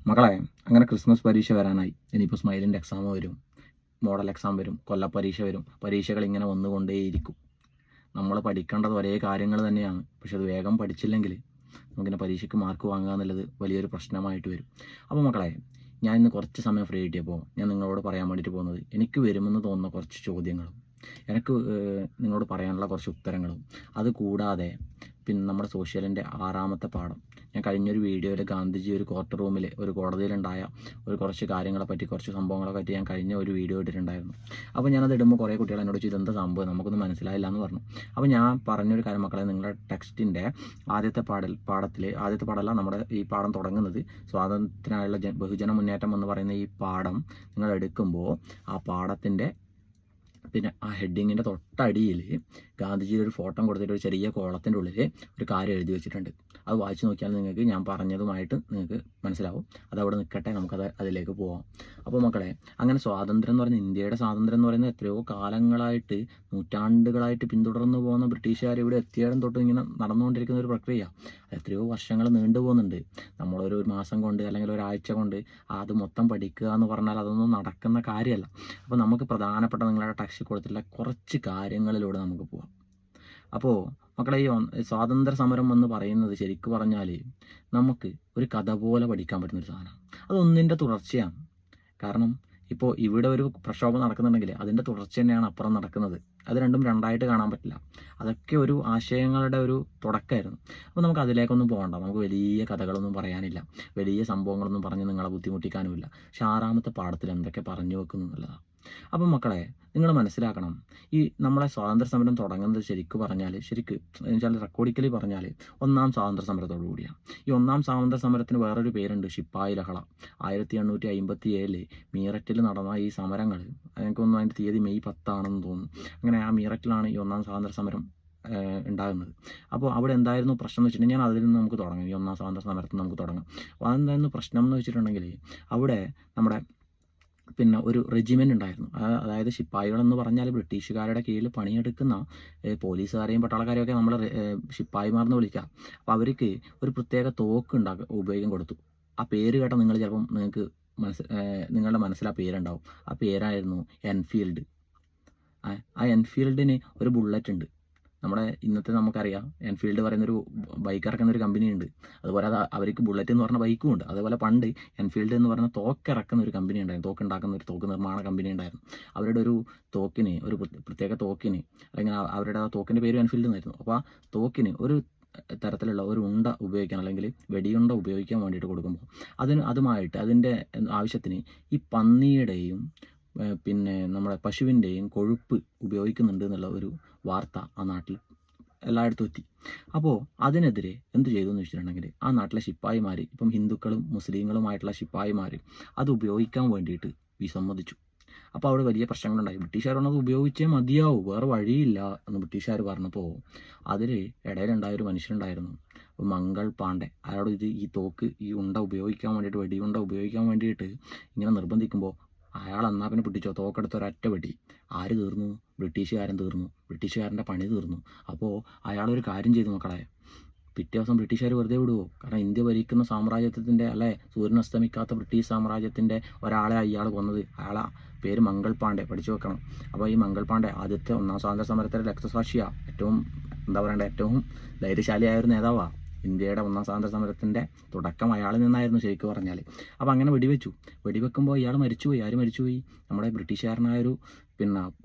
മക്കളെ, അങ്ങനെ ക്രിസ്മസ് പരീക്ഷ വരാനായി. ഇനിയിപ്പോൾ സ്മൈലിൻ്റെ എക്സാം വരും, മോഡൽ എക്സാം വരും, കൊല്ലപ്പരീക്ഷ വരും. പരീക്ഷകൾ ഇങ്ങനെ വന്നുകൊണ്ടേയിരിക്കും. നമ്മൾ പഠിക്കേണ്ടത് ഒരേ കാര്യങ്ങൾ തന്നെയാണ്. പക്ഷെ അത് വേഗം പഠിച്ചില്ലെങ്കിൽ നമുക്കിങ്ങനെ പരീക്ഷയ്ക്ക് മാർക്ക് വാങ്ങുക എന്നുള്ളത് വലിയൊരു പ്രശ്നമായിട്ട് വരും. അപ്പോൾ മക്കളെ, ഞാൻ ഇന്ന് കുറച്ച് സമയം ഫ്രീ കിട്ടിയപ്പോൾ ഞാൻ നിങ്ങളോട് പറയാൻ വേണ്ടിയിട്ട് പോകുന്നത് എനിക്ക് വരുമെന്ന് തോന്നുന്ന കുറച്ച് ചോദ്യങ്ങളും എനിക്ക് നിങ്ങളോട് പറയാനുള്ള കുറച്ച് ഉത്തരങ്ങളും, അത് കൂടാതെ പിന്നെ നമ്മുടെ സോഷ്യലിൻ്റെ 6ാമത്തെ പാഠം. ഞാൻ കഴിഞ്ഞൊരു വീഡിയോയിൽ ഗാന്ധിജി ഒരു കോർട്ട് റൂമിൽ ഒരു കോടതിയിലുണ്ടായ കുറച്ച് കാര്യങ്ങളെ പറ്റി, കുറച്ച് സംഭവങ്ങളെ പറ്റി ഞാൻ കഴിഞ്ഞ ഒരു വീഡിയോ ഇട്ടിട്ടുണ്ടായിരുന്നു. അപ്പോൾ ഞാനത് ഇടുമ്പോൾ കുറേ കുട്ടികൾ എന്നോട് ചോദിച്ചു ഇതെന്താ സംഭവം, നമുക്കൊന്നും മനസ്സിലായില്ല എന്ന് പറഞ്ഞു. അപ്പോൾ ഞാൻ പറഞ്ഞൊരു കാര്യം മക്കളെ, നിങ്ങളുടെ ടെക്സ്റ്റിൻ്റെ ആദ്യത്തെ പാഠമല്ല, നമ്മുടെ ഈ പാഠം തുടങ്ങുന്നത് സ്വാതന്ത്ര്യത്തിനായുള്ള ബഹുജന മുന്നേറ്റം എന്ന് പറയുന്ന ഈ പാഠം നിങ്ങൾ എടുക്കുമ്പോൾ ആ പാഠത്തിൻ്റെ പിന്നെ ആ ഹെഡിങ്ങിൻ്റെ തൊട്ടടിയിൽ ഗാന്ധിജിയുടെ ഒരു ഫോട്ടോ കൊടുത്തിട്ട് ഒരു ചെറിയ കോളത്തിൻ്റെ ഉള്ളിൽ ഒരു കാര്യം എഴുതി വെച്ചിട്ടുണ്ട്. അത് വായിച്ച് നോക്കിയാൽ നിങ്ങൾക്ക് ഞാൻ പറഞ്ഞതുമായിട്ട് നിങ്ങൾക്ക് മനസ്സിലാവും. അതവിടെ നിൽക്കട്ടെ, അതിലേക്ക് പോവാം. അപ്പോൾ മക്കളെ, അങ്ങനെ സ്വാതന്ത്ര്യം എന്ന് പറയുന്നത്, ഇന്ത്യയുടെ സ്വാതന്ത്ര്യം എന്ന് പറയുന്നത് എത്രയോ കാലങ്ങളായിട്ട്, നൂറ്റാണ്ടുകളായിട്ട് പിന്തുടർന്നു പോകുന്ന ബ്രിട്ടീഷുകാർ ഇവിടെ എത്തിയിടം തൊട്ട് ഇങ്ങനെ നടന്നുകൊണ്ടിരിക്കുന്ന ഒരു പ്രക്രിയ. എത്രയോ വർഷങ്ങൾ നീണ്ടു പോകുന്നുണ്ട്. നമ്മളൊരു മാസം കൊണ്ട് അല്ലെങ്കിൽ ഒരാഴ്ച കൊണ്ട് അത് മൊത്തം പഠിക്കുക എന്ന് പറഞ്ഞാൽ അതൊന്നും നടക്കുന്ന കാര്യമല്ല. അപ്പോൾ നമുക്ക് പ്രധാനപ്പെട്ട നിങ്ങളുടെ ടെക്സ്റ്റ് കൊടുത്തിട്ടുള്ള കുറച്ച് കാര്യങ്ങളിലൂടെ നമുക്ക് പോവാം. അപ്പോൾ മക്കളെ, ഈ സ്വാതന്ത്ര്യ സമരം എന്ന് പറയുന്നത് ശരിക്കും പറഞ്ഞാൽ നമുക്ക് ഒരു കഥ പോലെ പഠിക്കാൻ പറ്റുന്നൊരു സാധനമാണ്. അതൊന്നിൻ്റെ തുടർച്ചയാണ്. കാരണം ഇപ്പോൾ ഇവിടെ ഒരു പ്രക്ഷോഭം നടക്കുന്നുണ്ടെങ്കിൽ അതിൻ്റെ തുടർച്ച തന്നെയാണ് അപ്പുറം നടക്കുന്നത്. അത് രണ്ടും രണ്ടായിട്ട് കാണാൻ പറ്റില്ല. അതൊക്കെ ഒരു ആശയങ്ങളുടെ ഒരു തുടക്കമായിരുന്നു. അപ്പോൾ നമുക്ക് അതിലേക്കൊന്നും പോകണ്ട. നമുക്ക് വലിയ കഥകളൊന്നും പറയാനില്ല, വലിയ സംഭവങ്ങളൊന്നും പറഞ്ഞ് നിങ്ങളെ ബുദ്ധിമുട്ടിക്കാനുമില്ല. പക്ഷെ 6ാമത്തെ പാഠത്തിൽ എന്തൊക്കെ പറഞ്ഞു വെക്കുന്നു എന്നുള്ളതാണ്. അപ്പം മക്കളെ, നിങ്ങൾ മനസ്സിലാക്കണം, ഈ നമ്മളെ സ്വാതന്ത്ര്യ സമരം തുടങ്ങുന്നത് ശരിക്കും എന്നുവെച്ചാൽ റെക്കോർഡിക്കലി പറഞ്ഞാൽ 1ാം സ്വാതന്ത്ര്യ സമരത്തോടു കൂടിയാണ്. ഈ 1ാം സ്വാതന്ത്ര്യ സമരത്തിന് വേറൊരു പേരുണ്ട്, ശിപ്പായി ലഹള. 1857 മീററ്റിൽ നടന്ന ഈ സമരങ്ങൾ, എനിക്കൊന്നും അതിൻ്റെ തീയതി മെയ് 10 ആണെന്ന് തോന്നുന്നു. അങ്ങനെ ആ മീററ്റിലാണ് ഈ 1ാം സ്വാതന്ത്ര്യ സമരം ഉണ്ടാകുന്നത്. അപ്പോൾ അവിടെ എന്തായിരുന്നു പ്രശ്നം എന്ന് വെച്ചിട്ടുണ്ടെങ്കിൽ, ഞാൻ അതിൽ നിന്ന് നമുക്ക് തുടങ്ങാം. ഈ 1ാം സ്വാതന്ത്ര്യ സമരത്തിൽ നമുക്ക് തുടങ്ങാം. അപ്പോൾ അതെന്തായിരുന്നു പ്രശ്നം എന്ന് വെച്ചിട്ടുണ്ടെങ്കിൽ, അവിടെ നമ്മുടെ പിന്നെ ഒരു റെജിമെൻ്റ് ഉണ്ടായിരുന്നു. അതായത് ശിപ്പായികളെന്ന് പറഞ്ഞാൽ ബ്രിട്ടീഷുകാരുടെ കീഴിൽ പണിയെടുക്കുന്ന പോലീസുകാരെയും പട്ടാളക്കാരെയും ഒക്കെ നമ്മൾ ശിപ്പായിമാർന്ന് വിളിക്കാം. അപ്പോൾ അവർക്ക് ഒരു പ്രത്യേക തോക്ക് ഉപയോഗം കൊടുത്തു. ആ പേര് കേട്ടാൽ നിങ്ങൾ ചിലപ്പം നിങ്ങളുടെ മനസ്സിൽ ആ പേരുണ്ടാവും. ആ പേരായിരുന്നു എൻഫീൽഡ്. ആ എൻഫീൽഡിന് ഒരു ബുള്ളറ്റ് ഉണ്ട്. നമ്മുടെ ഇന്നത്തെ നമുക്കറിയാം, എൻഫീൽഡ് പറയുന്നൊരു ബൈക്ക് ഇറക്കുന്ന ഒരു കമ്പനി ഉണ്ട്. അതുപോലെ അവർക്ക് ബുള്ളറ്റ് എന്ന് പറഞ്ഞ ബൈക്കും ഉണ്ട്. അതുപോലെ പണ്ട് എൻഫീൽഡ് എന്ന് പറഞ്ഞ തോക്കിറക്കുന്ന ഒരു കമ്പനി ഉണ്ടായിരുന്നു, തോക്കുണ്ടാക്കുന്ന ഒരു തോക്ക് നിർമ്മാണ കമ്പനി ഉണ്ടായിരുന്നു. അവരുടെ ഒരു തോക്കിന്, ഒരു പ്രത്യേക തോക്കിന്, അല്ലെങ്കിൽ അവരുടെ തോക്കിൻ്റെ പേര് എൻഫീൽഡ് എന്നായിരുന്നു. അപ്പോൾ ആ തോക്കിന് ഒരു തരത്തിലുള്ള ഒരു ഉണ്ട ഉപയോഗിക്കാൻ, അല്ലെങ്കിൽ വെടിയുണ്ട ഉപയോഗിക്കാൻ വേണ്ടിയിട്ട് കൊടുക്കുമ്പോൾ അതുമായിട്ട് അതിൻ്റെ ആവശ്യത്തിന് ഈ പന്നിയുടെയും പിന്നെ നമ്മുടെ പശുവിൻ്റെയും കൊഴുപ്പ് ഉപയോഗിക്കുന്നുണ്ട് എന്നുള്ള ഒരു വാർത്ത ആ നാട്ടിൽ എല്ലായിടത്തും എത്തി. അപ്പോൾ അതിനെതിരെ എന്ത് ചെയ്തു എന്ന് വെച്ചിട്ടുണ്ടെങ്കിൽ, ആ നാട്ടിലെ ശിപ്പായിമാർ, ഇപ്പം ഹിന്ദുക്കളും മുസ്ലിങ്ങളുമായിട്ടുള്ള ശിപ്പായിമാർ അത് ഉപയോഗിക്കാൻ വേണ്ടിയിട്ട് വിസമ്മതിച്ചു. അപ്പോൾ അവിടെ വലിയ പ്രശ്നങ്ങളുണ്ടായി. ബ്രിട്ടീഷുകാർ പറഞ്ഞത് ഉപയോഗിച്ചേ മതിയാവും, വേറെ വഴിയില്ല എന്ന് ബ്രിട്ടീഷുകാർ പറഞ്ഞപ്പോൾ അതിൽ ഇടയിലുണ്ടായൊരു മനുഷ്യനുണ്ടായിരുന്നു, മംഗൾ പാണ്ഡെ. അയാളോട് ഈ തോക്ക്, ഈ ഉണ്ട ഉപയോഗിക്കാൻ വേണ്ടിയിട്ട്, വെടിയുണ്ട ഉപയോഗിക്കാൻ വേണ്ടിയിട്ട് ഇങ്ങനെ നിർബന്ധിക്കുമ്പോൾ അയാൾ എന്നാൽ പിന്നെ പിടിച്ചോ, തോക്കെടുത്ത് ഒരൊറ്റ വെടി. ആര് തീർന്നു? ബ്രിട്ടീഷുകാരൻ തീർന്നു. ബ്രിട്ടീഷുകാരൻ്റെ പണി തീർന്നു. അപ്പോൾ അയാളൊരു കാര്യം ചെയ്തു മക്കളെ, പിറ്റേ ദിവസം ബ്രിട്ടീഷുകാർ വെറുതെ വിടുവോ? കാരണം ഇന്ത്യ ഭരിക്കുന്ന സാമ്രാജ്യത്തിൻ്റെ, അല്ലെ, സൂര്യൻ അസ്തമിക്കാത്ത ബ്രിട്ടീഷ് സാമ്രാജ്യത്തിൻ്റെ ഒരാളെ ഇയാൾ കൊന്നത്. അയാളെ പേര് മംഗൾ പാണ്ഡെ, പഠിച്ചു വെക്കണം. അപ്പോൾ ഈ മംഗൾ പാണ്ഡെ ആദ്യത്തെ 1ാം സ്വാതന്ത്ര്യ സമരത്തിലെ രക്തസാക്ഷിയാണ്. ഏറ്റവും ധൈര്യശാലിയായ ഒരു നേതാവാണ്. ഇന്ത്യയുടെ 1ാം സ്വാതന്ത്ര്യ സമരത്തിൻ്റെ തുടക്കം അയാളിൽ നിന്നായിരുന്നു ശരിക്കും പറഞ്ഞാൽ. അപ്പോൾ അങ്ങനെ വെടിവെക്കുമ്പോൾ ഇയാൾ മരിച്ചുപോയി. ആര് മരിച്ചുപോയി? നമ്മുടെ ബ്രിട്ടീഷുകാരനായൊരു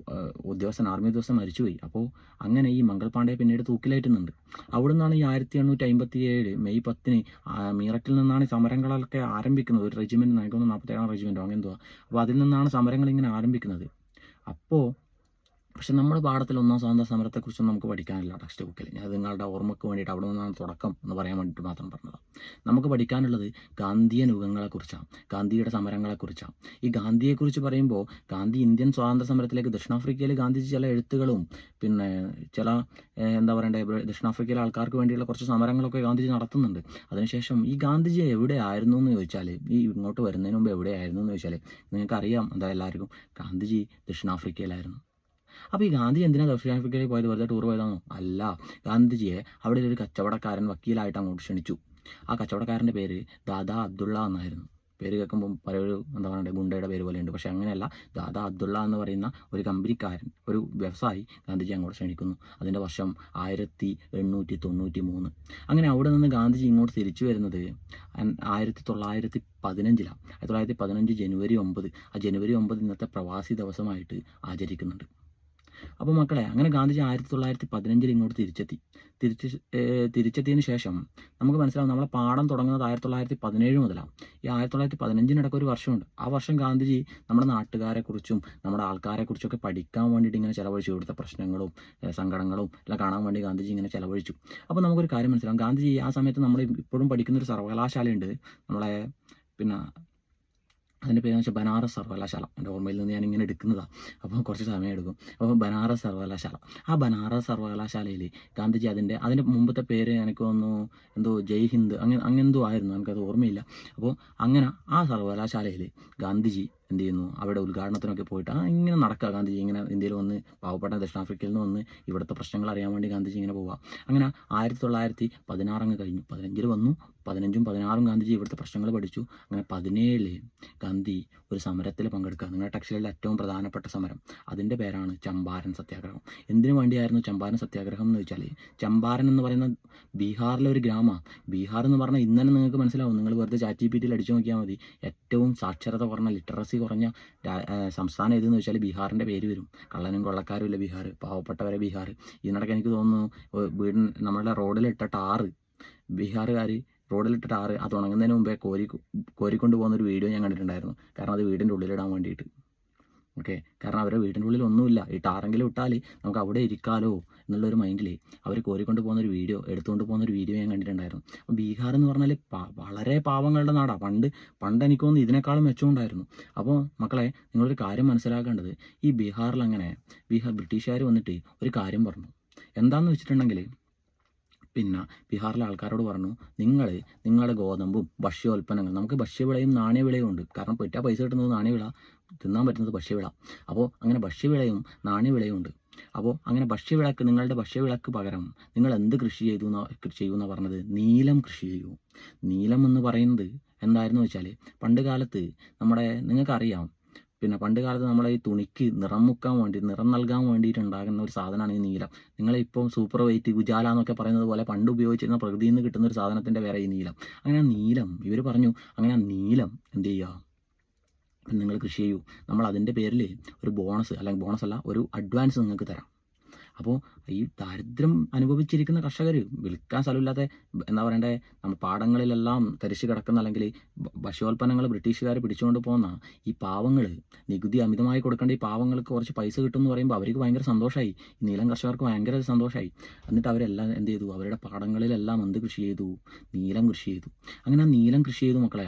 ആർമി ഉദ്യോഗസ്ഥൻ മരിച്ചുപോയി. അപ്പോൾ അങ്ങനെ ഈ മംഗൾ പാണ്ഡെ പിന്നീട് തൂക്കിലേറ്റുന്നുണ്ട്. അവിടെ നിന്നാണ് ഈ 1857 മെയ് 10 മീററ്റിൽ നിന്നാണ് സമരങ്ങളൊക്കെ ആരംഭിക്കുന്നത്. ഒരു റെജിമെൻറ്റ്, എനിക്കൊന്ന് 47ാം റെജിമെൻറ്റോ അങ്ങനെ എന്തോ. അപ്പോൾ അതിൽ നിന്നാണ് സമരങ്ങൾ ഇങ്ങനെ ആരംഭിക്കുന്നത്. പക്ഷെ നമ്മുടെ പാഠത്തിൽ 1ാം സ്വാതന്ത്ര്യ സമരത്തെക്കുറിച്ചൊന്നും നമുക്ക് പഠിക്കാനില്ല ടെക്സ്റ്റ് ബുക്കിൽ. ഞാൻ നിങ്ങളുടെ ഓർമ്മയ്ക്ക് വേണ്ടിയിട്ട് അവിടെ നിന്നാണ് തുടക്കം എന്ന് പറയാൻ വേണ്ടിയിട്ട് മാത്രം പറഞ്ഞതാണ്. നമുക്ക് പഠിക്കാനുള്ളത് ഗാന്ധിയൻ യുഗങ്ങളെക്കുറിച്ചാണ്, ഗാന്ധിയുടെ സമരങ്ങളെക്കുറിച്ചാണ്. ഈ ഗാന്ധിയെക്കുറിച്ച് പറയുമ്പോൾ, ഗാന്ധി ഇന്ത്യൻ സ്വാതന്ത്ര്യ സമരത്തിലേക്ക്, ദക്ഷിണാഫ്രിക്കയിൽ ഗാന്ധിജി ചില എഴുത്തുകളും പിന്നെ ചില ദക്ഷിണാഫ്രിക്കയിലെ ആൾക്കാർക്ക് വേണ്ടിയുള്ള കുറച്ച് സമരങ്ങളൊക്കെ ഗാന്ധിജി നടത്തുന്നുണ്ട്. അതിനുശേഷം ഈ ഗാന്ധിജി എവിടെയായിരുന്നു എന്ന് ചോദിച്ചാൽ, ഈ ഇങ്ങോട്ട് വരുന്നതിന് മുമ്പ് എവിടെയായിരുന്നു എന്ന് ചോദിച്ചാൽ നിങ്ങൾക്കറിയാം, എല്ലാവർക്കും ദക്ഷിണാഫ്രിക്കയിലായിരുന്നു. അപ്പോൾ ഈ ഗാന്ധി എന്തിനാണ് ദക്ഷിണാഫ്രിക്കയിൽ പോയത്? വെറുതെ ടൂർ പോയതാണോ? അല്ല. ഗാന്ധിജിയെ അവിടെ ഒരു കച്ചവടക്കാരൻ വക്കീലായിട്ട് അങ്ങോട്ട് ക്ഷണിച്ചു. ആ കച്ചവടക്കാരൻ്റെ പേര് ദാദാ അബ്ദുള്ള എന്നായിരുന്നു. പേര് കേൾക്കുമ്പോൾ പല ഒരു എന്താ പറയുക ഗുണ്ടയുടെ പേര് പോലെയുണ്ട്. പക്ഷേ അങ്ങനെയല്ല. ദാദാ അബ്ദുള്ള എന്ന് പറയുന്ന ഒരു കമ്പനിക്കാരൻ, ഒരു വ്യവസായി ഗാന്ധിജി അങ്ങോട്ട് ക്ഷണിക്കുന്നു. അതിൻ്റെ വർഷം 1893. അങ്ങനെ അവിടെ നിന്ന് ഗാന്ധിജി ഇങ്ങോട്ട് തിരിച്ചു വരുന്നത് 1915. 1915 ജനുവരി 9. ആ ജനുവരി 9 ഇന്നത്തെ പ്രവാസി ദിവസമായിട്ട് ആചരിക്കുന്നുണ്ട്. അപ്പോൾ മക്കളെ, അങ്ങനെ ഗാന്ധിജി 1915 ഇങ്ങോട്ട് തിരിച്ചെത്തിയതിന് ശേഷം നമുക്ക് മനസ്സിലാവും നമ്മളെ പാഠം തുടങ്ങുന്നത് 1917 മുതലാണ്. ഈ 1915 ഒരു വർഷമുണ്ട്. ആ വർഷം ഗാന്ധിജി നമ്മുടെ നാട്ടുകാരെക്കുറിച്ചും നമ്മുടെ ആൾക്കാരെക്കുറിച്ചൊക്കെ പഠിക്കാൻ വേണ്ടിയിട്ട് ഇങ്ങനെ ചിലവഴിച്ചു. ഇവിടുത്തെ പ്രശ്നങ്ങളും സങ്കടങ്ങളും എല്ലാം കാണാൻ വേണ്ടി ഗാന്ധിജി ഇങ്ങനെ ചിലവഴിച്ചു. അപ്പോൾ നമുക്കൊരു കാര്യം മനസ്സിലാവും. ഗാന്ധിജി ആ സമയത്ത് നമ്മൾ ഇപ്പോഴും പഠിക്കുന്നൊരു സർവകലാശാലയുണ്ട് നമ്മളെ, പിന്നെ അതിൻ്റെ പേരെന്ന് വെച്ചാൽ ബനാറസ് സർവകലാശാല. എൻ്റെ ഓർമ്മയിൽ നിന്ന് ഞാൻ ഇങ്ങനെ എടുക്കുന്നതാണ്, അപ്പോൾ കുറച്ച് സമയം എടുക്കും. അപ്പോൾ ബനാറസ് സർവകലാശാല, ആ ബനാറസ് സർവകലാശാലയിൽ ഗാന്ധിജി അതിൻ്റെ മുമ്പത്തെ പേര് എനിക്ക് തോന്നുന്നു എന്തോ ജയ് ഹിന്ദ് അങ്ങെന്തോ ആയിരുന്നു, എനിക്കത് ഓർമ്മയില്ല. അപ്പോൾ അങ്ങനെ ആ സർവകലാശാലയിൽ ഗാന്ധിജി എന്ത് ചെയ്യുന്നു, അവിടെ ഉദ്ഘാടനത്തിനൊക്കെ പോയിട്ട് ഇങ്ങനെ നടക്കുക. ഗാന്ധിജി ഇങ്ങനെ ഇന്ത്യയിൽ വന്ന്, പാവപ്പെട്ട ദക്ഷിണാഫ്രിക്കയിൽ നിന്ന് വന്ന് ഇവിടുത്തെ പ്രശ്നങ്ങൾ അറിയാൻ വേണ്ടി ഗാന്ധിജി ഇങ്ങനെ പോവുക. അങ്ങനെ 1916 കഴിഞ്ഞു, 15 വന്നു. 15ഉം 16ഉം ഗാന്ധിജി ഇവിടുത്തെ പ്രശ്നങ്ങൾ പഠിച്ചു. അങ്ങനെ 17 ഗാന്ധി ഒരു സമരത്തിൽ പങ്കെടുക്കുക. നിങ്ങളുടെ ടെക്സ്റ്റിലെ ഏറ്റവും പ്രധാനപ്പെട്ട സമരം, അതിൻ്റെ പേരാണ് ചമ്പാരൻ സത്യാഗ്രഹം. എന്തിനു വേണ്ടിയായിരുന്നു ചമ്പാരൻ സത്യാഗ്രഹം എന്ന് വെച്ചാൽ, ചമ്പാരൻ എന്ന് പറയുന്ന ബീഹാറിലെ ഒരു ഗ്രാമമാണ്. ബീഹാർ എന്ന് പറഞ്ഞാൽ ഇന്ന് തന്നെ നിങ്ങൾക്ക് മനസ്സിലാവും. നിങ്ങൾ വെറുതെ ChatGPT അടിച്ചു നോക്കിയാൽ മതി. ഏറ്റവും സാക്ഷരത കുറഞ്ഞ, ലിറ്ററസി കുറഞ്ഞ സംസ്ഥാനം ഏതെന്ന് വെച്ചാൽ ബീഹാറിൻ്റെ പേര് വരും. കള്ളനും കൊള്ളക്കാരും ഇല്ല ബീഹാർ, പാവപ്പെട്ടവരെ ബീഹാർ. ഇതിനിടയ്ക്ക് എനിക്ക് തോന്നുന്നു നമ്മളുടെ റോഡിലിട്ട ടാറ്, ബീഹാറുകാർ റോഡിലിട്ട ടാറ് അത് ഉണങ്ങുന്നതിന് മുമ്പേ കോരിക്കൊണ്ട് പോകുന്നൊരു വീഡിയോ ഞാൻ കണ്ടിട്ടുണ്ടായിരുന്നു. കാരണം അത് വീടിൻ്റെ ഉള്ളിലിടാൻ വേണ്ടിയിട്ട്. ഓക്കെ, കാരണം അവരുടെ വീടിൻ്റെ ഉള്ളിൽ ഒന്നുമില്ല, ഈ ടാറെങ്കിലും ഇട്ടാൽ നമുക്ക് അവിടെ ഇരിക്കാലോ എന്നുള്ളൊരു മൈൻഡിൽ അവർ കോരിക്കൊണ്ട് പോകുന്നൊരു വീഡിയോ, എടുത്തുകൊണ്ട് പോകുന്നൊരു വീഡിയോ ഞാൻ കണ്ടിട്ടുണ്ടായിരുന്നു. അപ്പോൾ ബീഹാർ എന്ന് പറഞ്ഞാൽ വളരെ പാവങ്ങളുടെ നാടാണ്. പണ്ട് എനിക്ക് തോന്നുന്നു ഇതിനേക്കാളും മെച്ചമുണ്ടായിരുന്നു. അപ്പോൾ മക്കളെ, നിങ്ങളൊരു കാര്യം മനസ്സിലാക്കേണ്ടത്, ഈ ബീഹാറിൽ ബ്രിട്ടീഷുകാർ വന്നിട്ട് ഒരു കാര്യം പറഞ്ഞു. എന്താണെന്ന് വെച്ചിട്ടുണ്ടെങ്കിൽ, പിന്നെ ബീഹാറിലെ ആൾക്കാരോട് പറഞ്ഞു, നിങ്ങളുടെ ഗോതമ്പും ഭക്ഷ്യോൽപ്പന്നങ്ങൾ, നമുക്ക് ഭക്ഷ്യവിളയും നാണ്യവിളയും ഉണ്ട്. കാരണം പെറ്റാ പൈസ കിട്ടുന്നത് നാണ്യവിള, തിന്നാൻ പറ്റുന്നത് ഭക്ഷ്യവിള. അപ്പോൾ അങ്ങനെ ഭക്ഷ്യവിളയും നാണ്യവിളയും ഉണ്ട്. അപ്പോൾ അങ്ങനെ നിങ്ങളുടെ ഭക്ഷ്യവിളക്ക് പകരം നിങ്ങൾ എന്ത് കൃഷി ചെയ്യുമെന്നാണ് പറഞ്ഞത്? നീലം കൃഷി ചെയ്യൂ. നീലം എന്ന് പറയുന്നത് എന്തായിരുന്നു വെച്ചാൽ, പണ്ട് കാലത്ത് നിങ്ങൾക്കറിയാം, പിന്നെ പണ്ട് കാലത്ത് നമ്മളെ ഈ തുണിക്ക് നിറം നൽകാൻ വേണ്ടിയിട്ടുണ്ടാകുന്ന ഒരു സാധനമാണ് ഈ നീലം. നിങ്ങളിപ്പോൾ സൂപ്പർ വെയിറ്റ്, ഉജാല എന്നൊക്കെ പറയുന്നത് പോലെ പണ്ട് ഉപയോഗിച്ചിരുന്ന പ്രകൃതിയിൽ നിന്ന് കിട്ടുന്ന ഒരു സാധനത്തിൻ്റെ വേറെ ഈ നീലം. അങ്ങനെ ആ നീലം ഇവർ പറഞ്ഞു, അങ്ങനെ ആ നീലം എന്ത് ചെയ്യുക, നിങ്ങൾ കൃഷി ചെയ്യൂ. നമ്മൾ അതിൻ്റെ പേരിൽ ഒരു ബോണസല്ല, ഒരു അഡ്വാൻസ് നിങ്ങൾക്ക് തരാം. അപ്പോൾ ഈ ദാരിദ്ര്യം അനുഭവിച്ചിരിക്കുന്ന കർഷകർ, വിൽക്കാൻ സ്ഥലമില്ലാത്ത, എന്താ പറയണ്ടേ, നമ്മൾ പാടങ്ങളിലെല്ലാം തരിശ് കിടക്കുന്ന, അല്ലെങ്കിൽ ഭക്ഷ്യോൽപ്പന്നങ്ങൾ ബ്രിട്ടീഷുകാർ പിടിച്ചുകൊണ്ട് പോകുന്ന ഈ പാവങ്ങൾ, നികുതി അമിതമായി കൊടുക്കേണ്ട ഈ പാവങ്ങൾക്ക് കുറച്ച് പൈസ കിട്ടും എന്ന് പറയുമ്പോൾ അവർക്ക് ഭയങ്കര സന്തോഷമായി. ഈ നീലം കർഷകർക്ക് ഭയങ്കര സന്തോഷമായി. എന്നിട്ട് അവരെല്ലാം എന്ത് ചെയ്തു, അവരുടെ പാടങ്ങളിലെല്ലാം എന്ത് കൃഷി ചെയ്തു? നീലം കൃഷി ചെയ്തു. അങ്ങനെ ആ നീലം കൃഷി ചെയ്തു മക്കളെ.